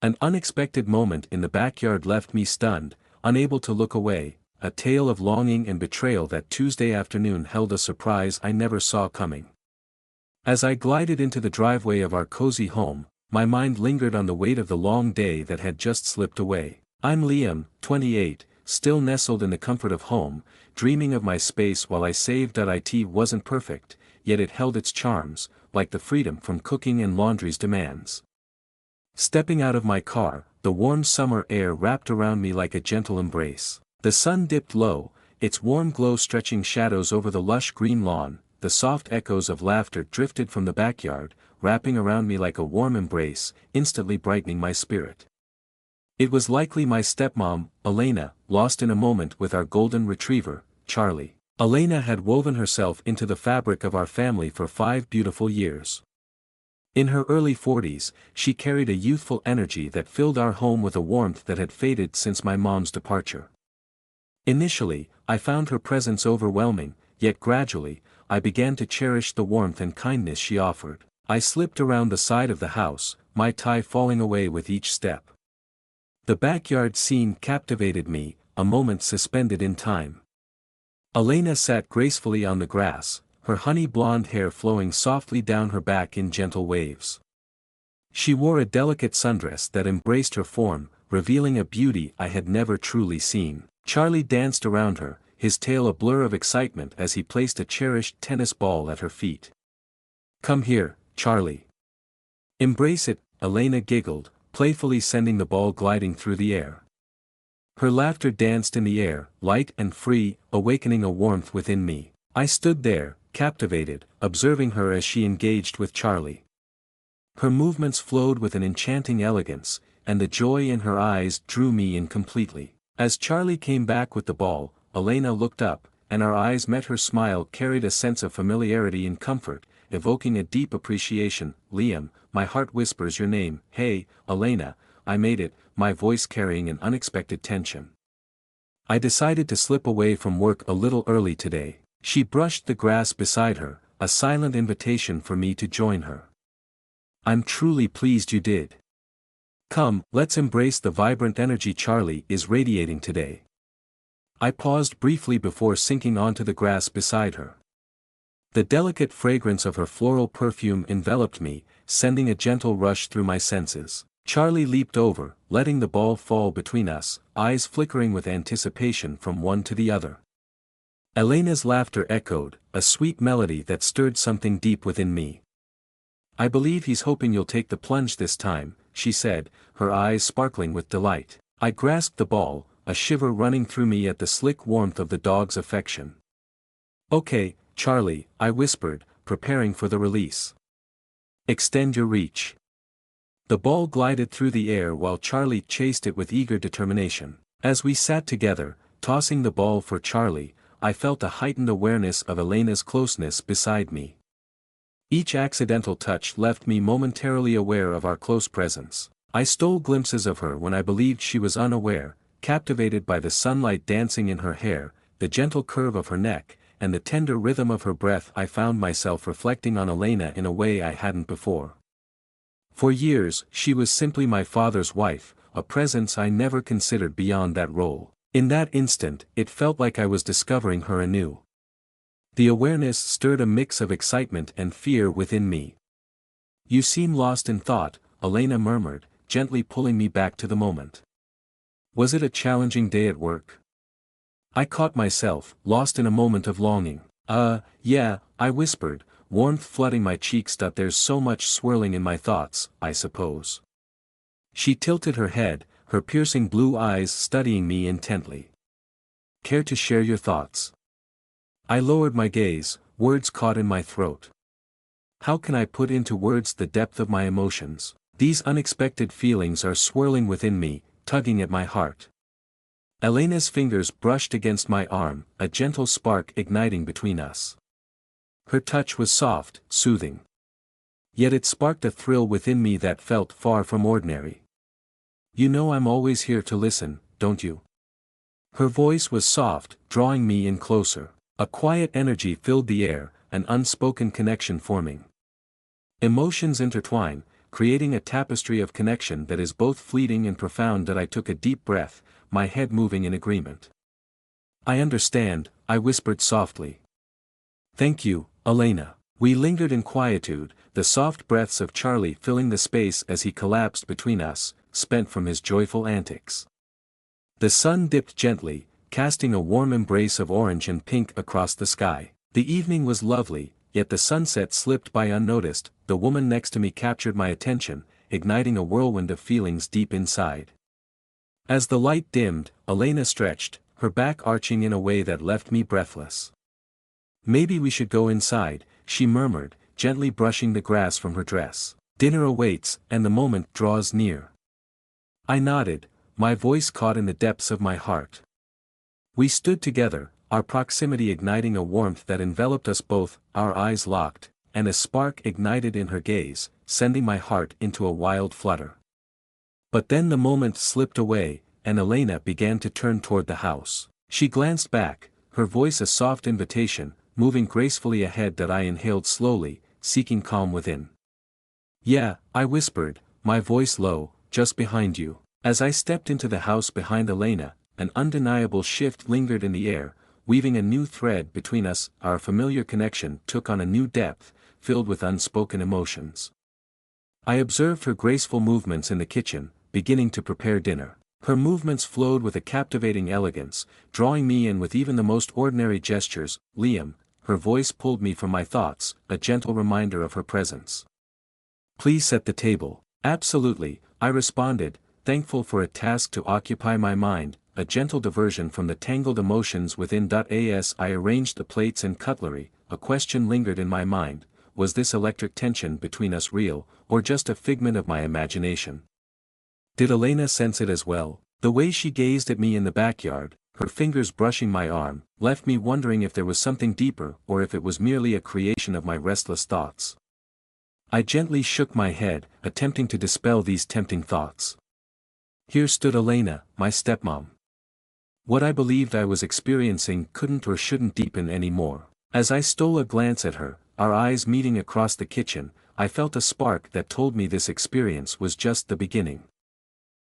An unexpected moment in the backyard left me stunned, unable to look away, a tale of longing and betrayal. That Tuesday afternoon held a surprise I never saw coming. As I glided into the driveway of our cozy home, my mind lingered on the weight of the long day that had just slipped away. I'm Liam, 28, still nestled in the comfort of home, dreaming of my space while I saved. It wasn't perfect, yet it held its charms, like the freedom from cooking and laundry's demands. Stepping out of my car, the warm summer air wrapped around me like a gentle embrace. The sun dipped low, its warm glow stretching shadows over the lush green lawn. The soft echoes of laughter drifted from the backyard, wrapping around me like a warm embrace, instantly brightening my spirit. It was likely my stepmom, Elena, lost in a moment with our golden retriever, Charlie. Elena had woven herself into the fabric of our family for 5 beautiful years. In her early 40s, she carried a youthful energy that filled our home with a warmth that had faded since my mom's departure. Initially, I found her presence overwhelming, yet gradually, I began to cherish the warmth and kindness she offered. I slipped around the side of the house, my tie falling away with each step. The backyard scene captivated me, a moment suspended in time. Elena sat gracefully on the grass, her honey blonde hair flowing softly down her back in gentle waves. She wore a delicate sundress that embraced her form, revealing a beauty I had never truly seen. Charlie danced around her, his tail a blur of excitement as he placed a cherished tennis ball at her feet. "Come here, Charlie. Embrace it," Elena giggled, playfully sending the ball gliding through the air. Her laughter danced in the air, light and free, awakening a warmth within me. I stood there, captivated, observing her as she engaged with Charlie. Her movements flowed with an enchanting elegance, and the joy in her eyes drew me in completely. As Charlie came back with the ball, Elena looked up, and our eyes met. Her smile carried a sense of familiarity and comfort, evoking a deep appreciation. "Liam," my heart whispers your name. "Hey, Elena," I made it, my voice carrying an unexpected tension. "I decided to slip away from work a little early today." She brushed the grass beside her, a silent invitation for me to join her. "I'm truly pleased you did. Come, let's embrace the vibrant energy Charlie is radiating today." I paused briefly before sinking onto the grass beside her. The delicate fragrance of her floral perfume enveloped me, sending a gentle rush through my senses. Charlie leaped over, letting the ball fall between us, eyes flickering with anticipation from one to the other. Elena's laughter echoed, a sweet melody that stirred something deep within me. "I believe he's hoping you'll take the plunge this time," she said, her eyes sparkling with delight. I grasped the ball, a shiver running through me at the slick warmth of the dog's affection. "Okay, Charlie," I whispered, preparing for the release. "Extend your reach." The ball glided through the air while Charlie chased it with eager determination. As we sat together, tossing the ball for Charlie, I felt a heightened awareness of Elena's closeness beside me. Each accidental touch left me momentarily aware of our close presence. I stole glimpses of her when I believed she was unaware, captivated by the sunlight dancing in her hair, the gentle curve of her neck, and the tender rhythm of her breath. I found myself reflecting on Elena in a way I hadn't before. For years, she was simply my father's wife, a presence I never considered beyond that role. In that instant, it felt like I was discovering her anew. The awareness stirred a mix of excitement and fear within me. "You seem lost in thought," Elena murmured, gently pulling me back to the moment. "Was it a challenging day at work?" I caught myself, lost in a moment of longing. Yeah," I whispered, warmth flooding my cheeks. "There's so much swirling in my thoughts, I suppose." She tilted her head, her piercing blue eyes studying me intently. "Care to share your thoughts?" I lowered my gaze, words caught in my throat. How can I put into words the depth of my emotions? These unexpected feelings are swirling within me, tugging at my heart. Elena's fingers brushed against my arm, a gentle spark igniting between us. Her touch was soft, soothing. Yet it sparked a thrill within me that felt far from ordinary. "You know I'm always here to listen, don't you?" Her voice was soft, drawing me in closer. A quiet energy filled the air, an unspoken connection forming. Emotions intertwine, creating a tapestry of connection that is both fleeting and profound. That I took a deep breath, my head moving in agreement. "I understand," I whispered softly. "Thank you, Elena." We lingered in quietude, the soft breaths of Charlie filling the space as he collapsed between us, spent from his joyful antics. The sun dipped gently, casting a warm embrace of orange and pink across the sky. The evening was lovely, yet the sunset slipped by unnoticed. The woman next to me captured my attention, igniting a whirlwind of feelings deep inside. As the light dimmed, Elena stretched, her back arching in a way that left me breathless. "Maybe we should go inside," she murmured, gently brushing the grass from her dress. "Dinner awaits, and the moment draws near." I nodded, my voice caught in the depths of my heart. We stood together, our proximity igniting a warmth that enveloped us both, our eyes locked, and a spark ignited in her gaze, sending my heart into a wild flutter. But then the moment slipped away, and Elena began to turn toward the house. She glanced back, her voice a soft invitation, moving gracefully ahead. That I inhaled slowly, seeking calm within. "Yeah," I whispered, my voice low, "just behind you." As I stepped into the house behind Elena, an undeniable shift lingered in the air, weaving a new thread between us. Our familiar connection took on a new depth, filled with unspoken emotions. I observed her graceful movements in the kitchen, beginning to prepare dinner. Her movements flowed with a captivating elegance, drawing me in with even the most ordinary gestures. "Liam," her voice pulled me from my thoughts, a gentle reminder of her presence. "Please set the table." "Absolutely," I responded, thankful for a task to occupy my mind, a gentle diversion from the tangled emotions within. As I arranged the plates and cutlery, a question lingered in my mind: was this electric tension between us real, or just a figment of my imagination? Did Elena sense it as well? The way she gazed at me in the backyard, her fingers brushing my arm, left me wondering if there was something deeper or if it was merely a creation of my restless thoughts. I gently shook my head, attempting to dispel these tempting thoughts. Here stood Elena, my stepmom. What I believed I was experiencing couldn't or shouldn't deepen any more. As I stole a glance at her, our eyes meeting across the kitchen, I felt a spark that told me this experience was just the beginning.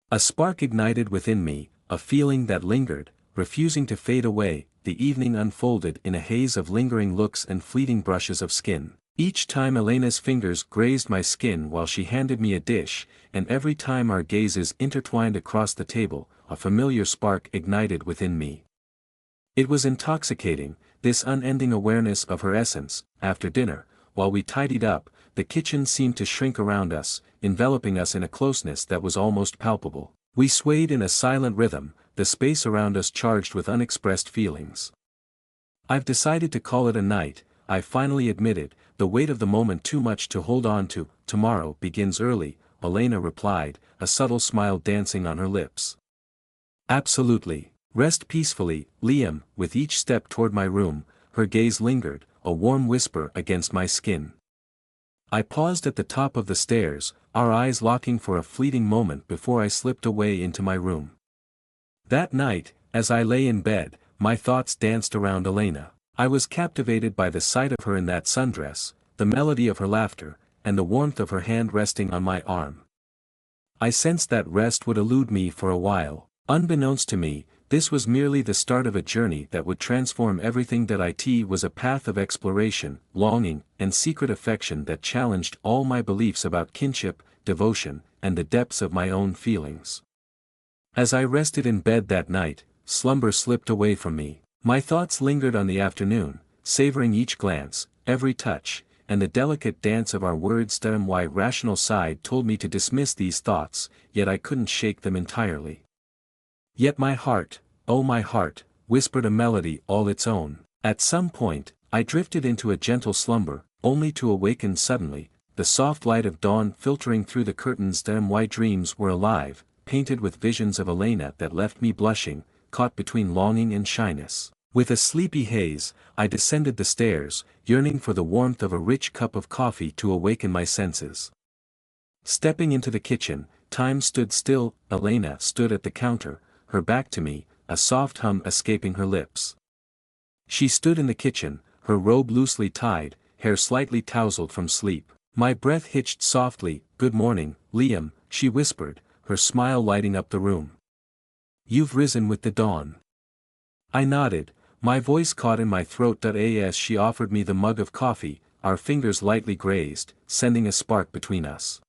A spark ignited within me, a feeling that lingered, refusing to fade away. The evening unfolded in a haze of lingering looks and fleeting brushes of skin. Each time Elena's fingers grazed my skin while she handed me a dish, and every time our gazes intertwined across the table, a familiar spark ignited within me. It was intoxicating, this unending awareness of her essence. After dinner, while we tidied up, the kitchen seemed to shrink around us, enveloping us in a closeness that was almost palpable. We swayed in a silent rhythm, the space around us charged with unexpressed feelings. "I've decided to call it a night," I finally admitted, the weight of the moment too much to hold on to. "Tomorrow begins early," Elena replied, a subtle smile dancing on her lips. "Absolutely. Rest peacefully, Liam." With each step toward my room, her gaze lingered, a warm whisper against my skin. I paused at the top of the stairs, our eyes locking for a fleeting moment before I slipped away into my room. That night, as I lay in bed, my thoughts danced around Elena. I was captivated by the sight of her in that sundress, the melody of her laughter, and the warmth of her hand resting on my arm. I sensed that rest would elude me for a while. Unbeknownst to me, this was merely the start of a journey that would transform everything. It was a path of exploration, longing, and secret affection that challenged all my beliefs about kinship, devotion, and the depths of my own feelings. As I rested in bed that night, slumber slipped away from me. My thoughts lingered on the afternoon, savoring each glance, every touch, and the delicate dance of our words. My rational side told me to dismiss these thoughts, yet I couldn't shake them entirely. Yet my heart, oh my heart, whispered a melody all its own. At some point, I drifted into a gentle slumber, only to awaken suddenly, the soft light of dawn filtering through the curtains. My dreams were alive, painted with visions of Elena that left me blushing, caught between longing and shyness. With a sleepy haze, I descended the stairs, yearning for the warmth of a rich cup of coffee to awaken my senses. Stepping into the kitchen, time stood still. Elena stood at the counter, her back to me, a soft hum escaping her lips. She stood in the kitchen, her robe loosely tied, hair slightly tousled from sleep. My breath hitched softly. "Good morning, Liam," she whispered, her smile lighting up the room. "You've risen with the dawn." I nodded, my voice caught in my throat. As she offered me the mug of coffee, our fingers lightly grazed, sending a spark between us.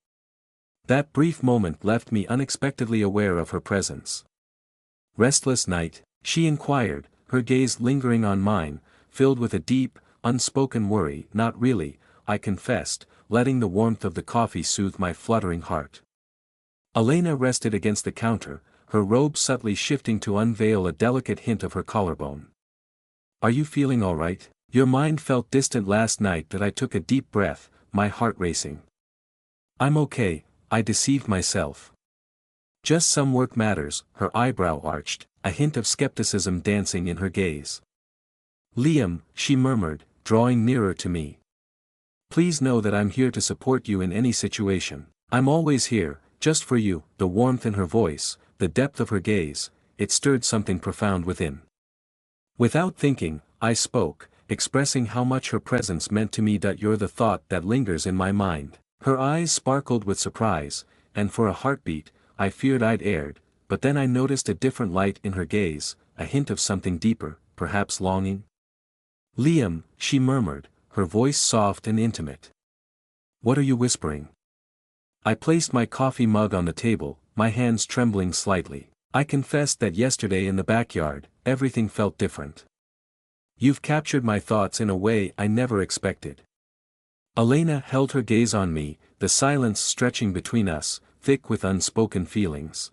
That brief moment left me unexpectedly aware of her presence. "Restless night?" she inquired, her gaze lingering on mine, filled with a deep, unspoken worry. "Not really," I confessed, letting the warmth of the coffee soothe my fluttering heart. Elena rested against the counter, her robe subtly shifting to unveil a delicate hint of her collarbone. "Are you feeling all right? Your mind felt distant last night." I took a deep breath, my heart racing. "I'm okay," I deceived myself. "Just some work matters." Her eyebrow arched, a hint of skepticism dancing in her gaze. "Liam," she murmured, drawing nearer to me. "Please know that I'm here to support you in any situation. I'm always here, just for you." The warmth in her voice, the depth of her gaze, it stirred something profound within. Without thinking, I spoke, expressing how much her presence meant to me. "You're the thought that lingers in my mind." Her eyes sparkled with surprise, and for a heartbeat, I feared I'd erred, but then I noticed a different light in her gaze, a hint of something deeper, perhaps longing. "Liam," she murmured, her voice soft and intimate. "What are you whispering?" I placed my coffee mug on the table, my hands trembling slightly. I confessed that yesterday in the backyard, everything felt different. "You've captured my thoughts in a way I never expected." Elena held her gaze on me, the silence stretching between us, thick with unspoken feelings.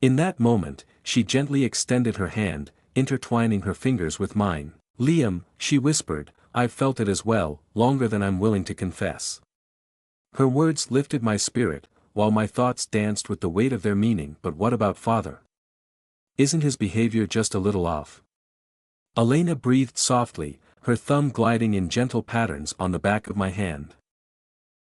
In that moment, she gently extended her hand, intertwining her fingers with mine. "Liam," she whispered, "I've felt it as well, longer than I'm willing to confess." Her words lifted my spirit, while my thoughts danced with the weight of their meaning. "But what about father? Isn't his behavior just a little off?" Elena breathed softly, her thumb gliding in gentle patterns on the back of my hand.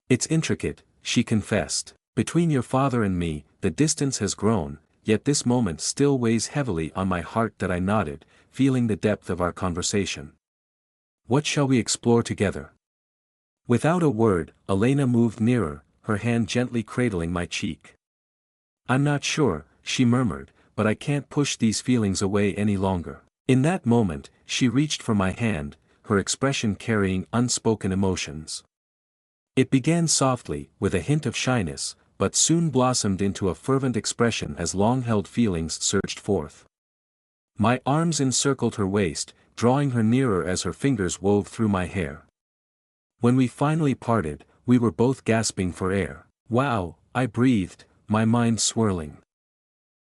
"It's intricate," she confessed. "Between your father and me, the distance has grown, yet this moment still weighs heavily on my heart." I nodded, feeling the depth of our conversation. "What shall we explore together?" Without a word, Elena moved nearer, her hand gently cradling my cheek. "I'm not sure," she murmured, "but I can't push these feelings away any longer." In that moment, she reached for my hand, her expression carrying unspoken emotions. It began softly, with a hint of shyness, but soon blossomed into a fervent expression as long-held feelings surged forth. My arms encircled her waist, drawing her nearer as her fingers wove through my hair. When we finally parted, we were both gasping for air. "Wow," I breathed, my mind swirling.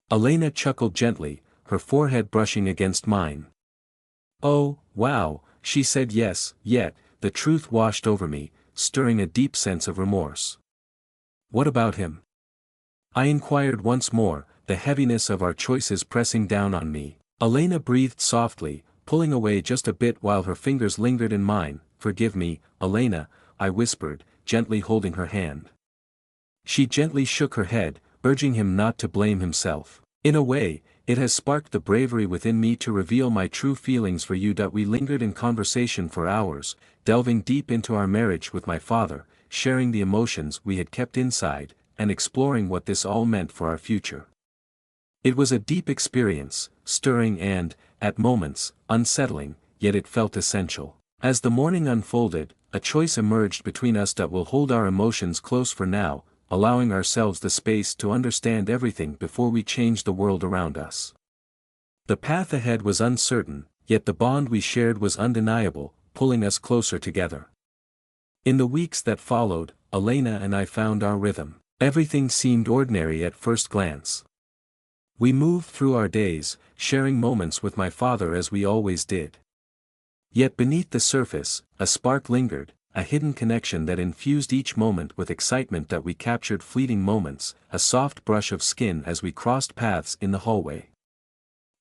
Elena chuckled gently, her forehead brushing against mine. "Oh, wow," she said. "Yes, yet," the truth washed over me, stirring a deep sense of remorse. "What about him?" I inquired once more, the heaviness of our choices pressing down on me. Elena breathed softly, pulling away just a bit while her fingers lingered in mine. "Forgive me, Elena," I whispered, gently holding her hand. She gently shook her head, urging him not to blame himself. "In a way, it has sparked the bravery within me to reveal my true feelings for you." We lingered in conversation for hours, delving deep into our marriage with my father, sharing the emotions we had kept inside, and exploring what this all meant for our future. It was a deep experience, stirring and, at moments, unsettling, yet it felt essential. As the morning unfolded, a choice emerged between us that will hold our emotions close for now, allowing ourselves the space to understand everything before we change the world around us. The path ahead was uncertain, yet the bond we shared was undeniable, pulling us closer together. In the weeks that followed, Elena and I found our rhythm. Everything seemed ordinary at first glance. We moved through our days, sharing moments with my father as we always did. Yet beneath the surface, a spark lingered, a hidden connection that infused each moment with excitement. We captured fleeting moments, a soft brush of skin as we crossed paths in the hallway.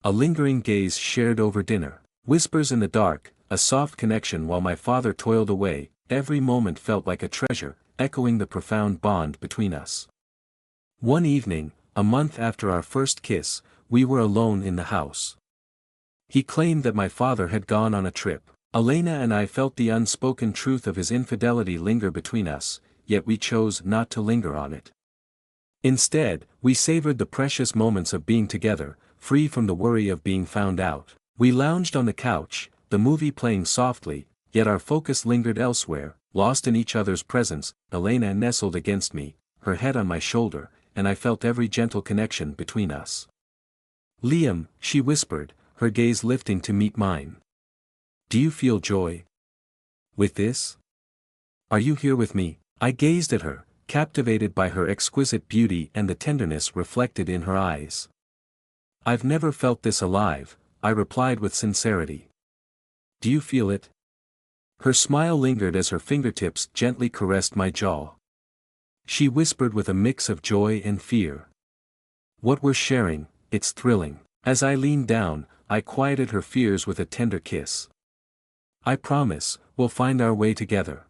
A lingering gaze shared over dinner. Whispers in the dark, a soft connection while my father toiled away. Every moment felt like a treasure, echoing the profound bond between us. One evening, a month after our first kiss, we were alone in the house. He claimed that my father had gone on a trip. Elena and I felt the unspoken truth of his infidelity linger between us, yet we chose not to linger on it. Instead, we savored the precious moments of being together, free from the worry of being found out. We lounged on the couch, the movie playing softly, yet our focus lingered elsewhere, lost in each other's presence. Elena nestled against me, her head on my shoulder, and I felt every gentle connection between us. "Liam," she whispered, her gaze lifting to meet mine. "Do you feel joy with this? Are you here with me?" I gazed at her, captivated by her exquisite beauty and the tenderness reflected in her eyes. "I've never felt this alive," I replied with sincerity. "Do you feel it?" Her smile lingered as her fingertips gently caressed my jaw. She whispered with a mix of joy and fear. "What we're sharing, it's thrilling." As I leaned down, I quieted her fears with a tender kiss. "I promise, we'll find our way together."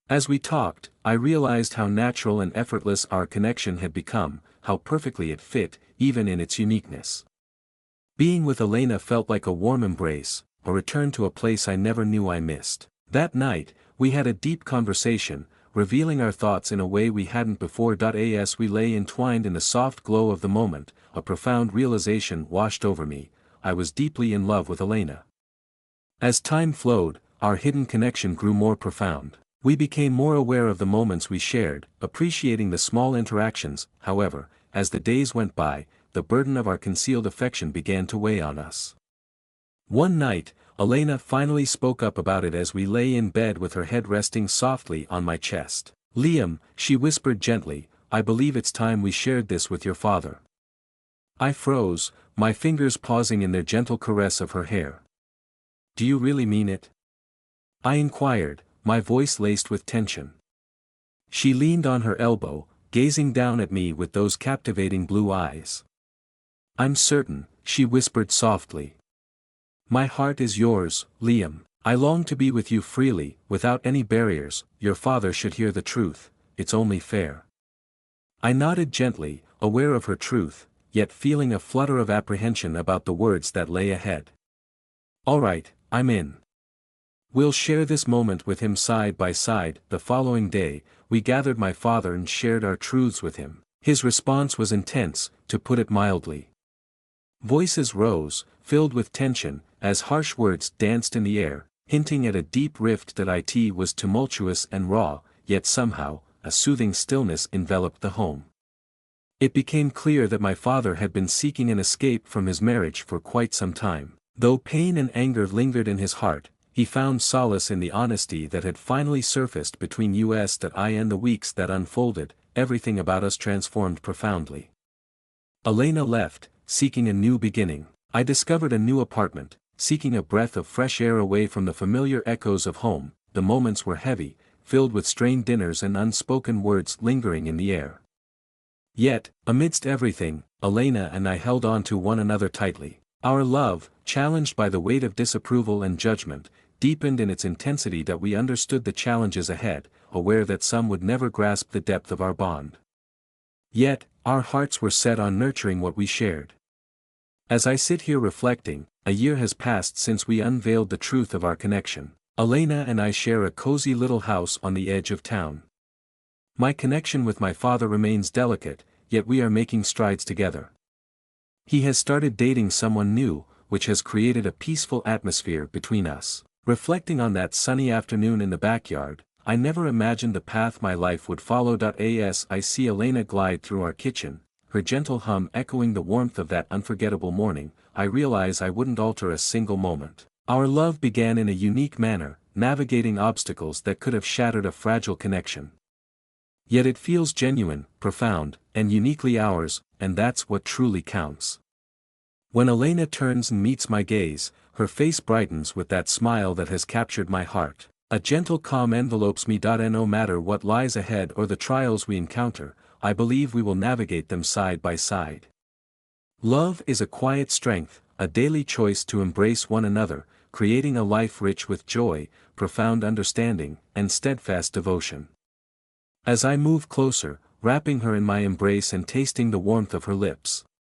As we talked, I realized how natural and effortless our connection had become, how perfectly it fit, even in its uniqueness. Being with Elena felt like a warm embrace, a return to a place I never knew I missed. That night, we had a deep conversation, revealing our thoughts in a way we hadn't before. As we lay entwined in the soft glow of the moment, a profound realization washed over me: I was deeply in love with Elena. As time flowed, our hidden connection grew more profound. We became more aware of the moments we shared, appreciating the small interactions. However, as the days went by, the burden of our concealed affection began to weigh on us. One night, Elena finally spoke up about it as we lay in bed with her head resting softly on my chest. "Liam," she whispered gently, "I believe it's time we shared this with your father." I froze, my fingers pausing in their gentle caress of her hair. "Do you really mean it?" I inquired, my voice laced with tension. She leaned on her elbow, gazing down at me with those captivating blue eyes. "I'm certain," she whispered softly. "My heart is yours, Liam. I long to be with you freely, without any barriers. Your father should hear the truth, it's only fair." I nodded gently, aware of her truth, yet feeling a flutter of apprehension about the words that lay ahead. "All right, I'm in. We'll share this moment with him side by side." The following day, we gathered my father and shared our truths with him. His response was intense, to put it mildly. Voices rose, filled with tension, as harsh words danced in the air, hinting at a deep rift. That it was tumultuous and raw, yet somehow, a soothing stillness enveloped the home. It became clear that my father had been seeking an escape from his marriage for quite some time. Though pain and anger lingered in his heart, he found solace in the honesty that had finally surfaced between us. In the weeks that unfolded, everything about us transformed profoundly. Elena left, seeking a new beginning. I discovered a new apartment, seeking a breath of fresh air away from the familiar echoes of home. The moments were heavy, filled with strained dinners and unspoken words lingering in the air. Yet, amidst everything, Elena and I held on to one another tightly. Our love, challenged by the weight of disapproval and judgment, deepened in its intensity. We understood the challenges ahead, aware that some would never grasp the depth of our bond. Yet, our hearts were set on nurturing what we shared. As I sit here reflecting, a year has passed since we unveiled the truth of our connection. Elena and I share a cozy little house on the edge of town. My connection with my father remains delicate, yet we are making strides together. He has started dating someone new, which has created a peaceful atmosphere between us. Reflecting on that sunny afternoon in the backyard, I never imagined the path my life would follow. As I see Elena glide through our kitchen, her gentle hum echoing the warmth of that unforgettable morning, I realize I wouldn't alter a single moment. Our love began in a unique manner, navigating obstacles that could have shattered a fragile connection. Yet it feels genuine, profound, and uniquely ours, and that's what truly counts. When Elena turns and meets my gaze, her face brightens with that smile that has captured my heart. A gentle calm envelopes me. And no matter what lies ahead or the trials we encounter, I believe we will navigate them side by side. Love is a quiet strength, a daily choice to embrace one another, creating a life rich with joy, profound understanding, and steadfast devotion. As I move closer, wrapping her in my embrace and tasting the warmth of her lips,